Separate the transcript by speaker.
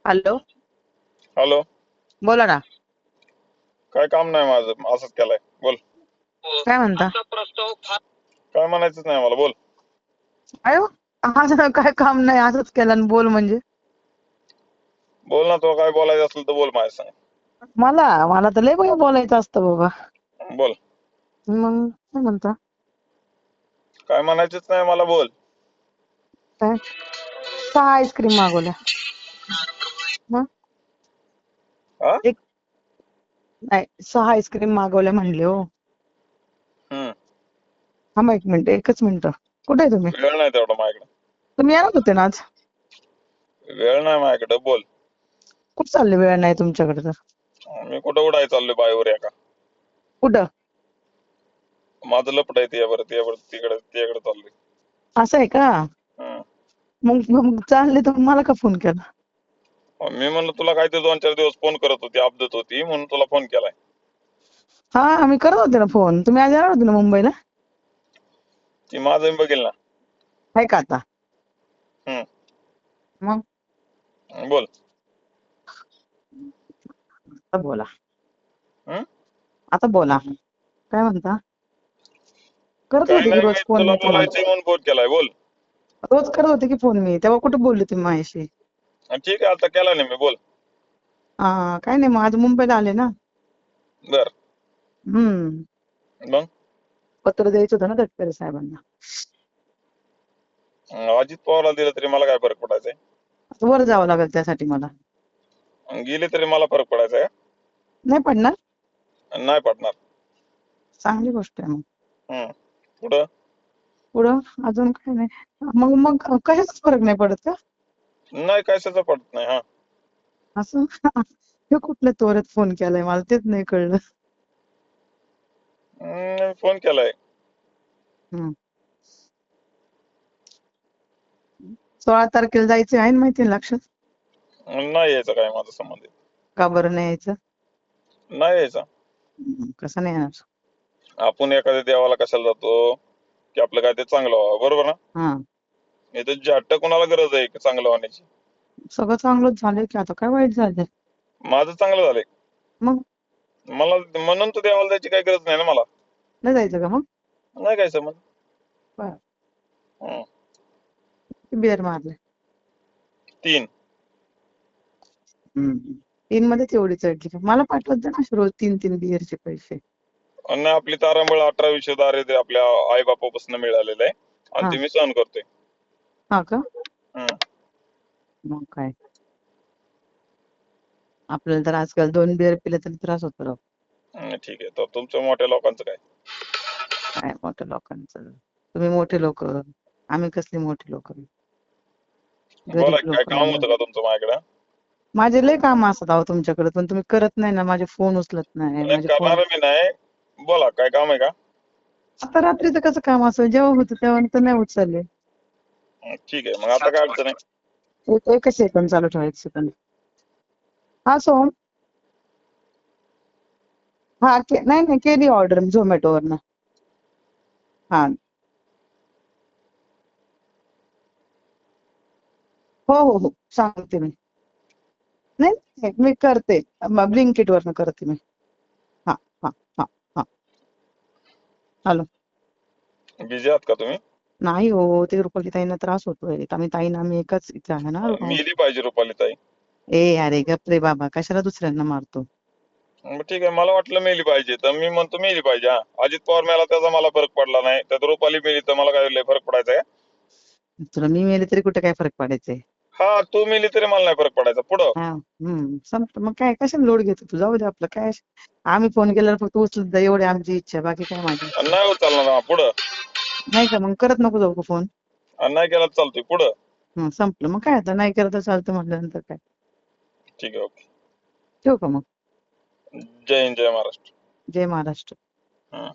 Speaker 1: Hello.
Speaker 2: Hello.
Speaker 1: बोला ना.
Speaker 2: काय काम नाही माझं, असंच केलंय. बोल.
Speaker 1: काय म्हणता?
Speaker 2: काय म्हणायचंच नाही मला. बोल.
Speaker 1: अयो, असं काय काम नाही, असंच केलं आणि बोल म्हणजे?
Speaker 2: बोल ना, तो काय बोलायचं असेल तर बोल माझ्या संग.
Speaker 1: मला मला तर लय बोलायचं असतं बाबा.
Speaker 2: बोल.
Speaker 1: मग काय म्हणता?
Speaker 2: काय म्हणायचंच नाही मला. बोल.
Speaker 1: काय 6 आईस्क्रीम मागवल्या. मग
Speaker 2: हा.
Speaker 1: एक नाही 6 आईस्क्रीम मागवल्या म्हणले हो.
Speaker 2: हम्म.
Speaker 1: थांबा 1 मिनिट, 1च मिनिट. कुठे आहे तुम्ही?
Speaker 2: वेळ नाही तेवढा माझ्याकडे.
Speaker 1: तुम्ही येणार होते ना आज?
Speaker 2: वेळ नाही माझ्याकडे. बोल.
Speaker 1: कुठं चालले? वेळ नाही तुमच्याकडे तर?
Speaker 2: मी कुठं उडाय चाललोय बाईवर एका.
Speaker 1: कुठं?
Speaker 2: माझं लपड आहे तिकडे तिकडे चाललोय.
Speaker 1: असं आहे का?
Speaker 2: हम्म.
Speaker 1: मग चालले तर मला का फोन केला?
Speaker 2: मी म्हणलं तुला काय ते 2-4 दिवस फोन करत होती, अपडेट होती म्हणून तुला फोन केलाय.
Speaker 1: हा, मी करत होते ना फोन. तुम्ही आज येणार होते ना मुंबईला?
Speaker 2: ती माझं मी बघेल ना.
Speaker 1: आहे का आता?
Speaker 2: हम्म.
Speaker 1: मग
Speaker 2: बोल.
Speaker 1: आता बोला.
Speaker 2: हम्म.
Speaker 1: आता बोला. काय म्हणता? करत
Speaker 2: काय
Speaker 1: होते की
Speaker 2: नाही,
Speaker 1: रोज
Speaker 2: मी
Speaker 1: फोन
Speaker 2: तुला
Speaker 1: मी
Speaker 2: बोलायचंय
Speaker 1: तुम्हाला.
Speaker 2: म्हणून फोन केलाय. बोल.
Speaker 1: रोज करत होते की फोन मी. तेव्हा कुठे बोलले तुम्ही माझ्याशी?
Speaker 2: ठीक आहे, आता केला नाही मी. बोल.
Speaker 1: हा, काय नाही, मग आज मुंबईला आले ना.
Speaker 2: बर.
Speaker 1: हम्म.
Speaker 2: मग
Speaker 1: पत्र द्यायचं होतं ना तटकरे साहेबांना.
Speaker 2: अजित पवारला दिलं तरी मला काय फरक पडायचा आहे?
Speaker 1: आता वर जावं लागेल त्यासाठी मला.
Speaker 2: गेले तरी मला फरक पडायचा आहे?
Speaker 1: नाही पडणार?
Speaker 2: नाही पडणार.
Speaker 1: चांगली गोष्ट आहे मग.
Speaker 2: हम्म. पुढं
Speaker 1: पुढं अजून काय नाही. मग मग कशाचाच फरक नाही पडत का?
Speaker 2: नाही, कशाचा पडत नाही. हा.
Speaker 1: असं हे कुठल्या त्वरेत फोन केलाय मला तेच नाही कळलं.
Speaker 2: फोन केलाय.
Speaker 1: हम्म. 16 तारखेला जायचं आहे ना, माहिती आहे ना, लक्षात?
Speaker 2: नाही यायचं काय माझा संबंध.
Speaker 1: का बरं नाही यायचं?
Speaker 2: नाही यायचा.
Speaker 1: कसं नाही येणार?
Speaker 2: आपण एखाद्या देवाला कशाला जातो की आपलं काय ते चांगलं व्हावं, बरोबर ना?
Speaker 1: हा,
Speaker 2: इथं हट्ट कोणाला गरज आहे की चांगलं होण्याची?
Speaker 1: सगळं चांगलंच झालंय की, आता काय वाईट झालंय?
Speaker 2: माझं चांगलं झालंय.
Speaker 1: मग
Speaker 2: मला म्हणून तर देवाला जायची काही गरज नाही ना मला.
Speaker 1: नाही जायचं का मग?
Speaker 2: नाही काय संबंध.
Speaker 1: बरं.
Speaker 2: हम्म.
Speaker 1: बिअर मारले.
Speaker 2: 3.
Speaker 1: 3 मध्येच एवढी चढली का? मला पाठवत जा ना रोज 3-3 बिअरचे पैसे.
Speaker 2: आणि आपली तारांबळ 18-20 दारिद्र्य आपल्या आई बापापासून मिळालेलं आहे आणि
Speaker 1: हा.
Speaker 2: ते मी सहन करतोय.
Speaker 1: हा का?
Speaker 2: हम्म.
Speaker 1: मग काय, आपल्याला तर आजकाल 2 बिअर पिले तरी त्रास होतो राव.
Speaker 2: ठीक आहे, तर तुमच्या मोठ्या लोकांचं काय?
Speaker 1: काय मोठ्या लोकांचं? तुम्ही मोठे लोक, आम्ही कसली मोठी लोक?
Speaker 2: बोला
Speaker 1: गरीब
Speaker 2: की, काय
Speaker 1: लोक
Speaker 2: काम
Speaker 1: आम्ही.
Speaker 2: होतं का तुमचं माझ्याकडे?
Speaker 1: माझे लय काम असतात अहो तुमच्याकडे, पण तुम्ही करत नाही ना. माझे फोन उचलत नाही.
Speaker 2: नाही
Speaker 1: माझे फोन
Speaker 2: करणार मी नाही. बोला, काय काम आहे का?
Speaker 1: आता रात्रीचं कसं काम असं, जेव्हा होतं तेव्हा तर नाही उचलले.
Speaker 2: ठीक आहे, मग आता काय अडचण आहे?
Speaker 1: एकच सेकंद चालू ठेवा, 1 सेकंद. हा सोम. हा नाही नाही, केली ऑर्डर झोमॅटोवरनं. हा, हो हो हो, सांगते मी. नाही नाही, मी करते, ब्लिंकिट वरनं करते मी. हा हा हा हा. हॅलो.
Speaker 2: बिझी आहात का तुम्ही?
Speaker 1: नाही हो, ते रुपाली ताईंना त्रास होतोय. आम्ही ताईंना, आम्ही एकाच इथे आहे ना.
Speaker 2: मिली पाहिजे रुपाली ताई.
Speaker 1: अरे गप रे बाबा, कशाला दुसऱ्यांना मारतो?
Speaker 2: मग ठीक आहे, मला वाटलं मेली पाहिजे तर मी म्हणतो मेली पाहिजे. हा, अजित पवार मेला त्याचा मला फरक पडला नाही, त्यात रुपाली मेली तर मला काय लय फरक पडायचा आहे?
Speaker 1: तुला मी मेले तरी कुठे काय फरक पडायचंय?
Speaker 2: हा, तू मेली तरी मला नाही फरक पडायचा. पुढं
Speaker 1: हा, संपलं. मग काय, कशाला लोड घेतो तू? जाऊ दे आपलं काय. आम्ही फोन केल्यावर फक्त उचलत जा, एवढी आमची इच्छा, बाकी काय माझी इच्छा.
Speaker 2: नाही उचलणार. हा, पुढं
Speaker 1: नाही का? मग करत नको जाऊ का फोन?
Speaker 2: नाही केला तर चालतोय. पुढं
Speaker 1: संपलं. मग काय, आता नाही केलं तर चालतं म्हटल्यानंतर काय.
Speaker 2: ठीक आहे, ओके.
Speaker 1: ठेवू का मग?
Speaker 2: जय हिंद, जय महाराष्ट्र.
Speaker 1: जय महाराष्ट्र.
Speaker 2: हा.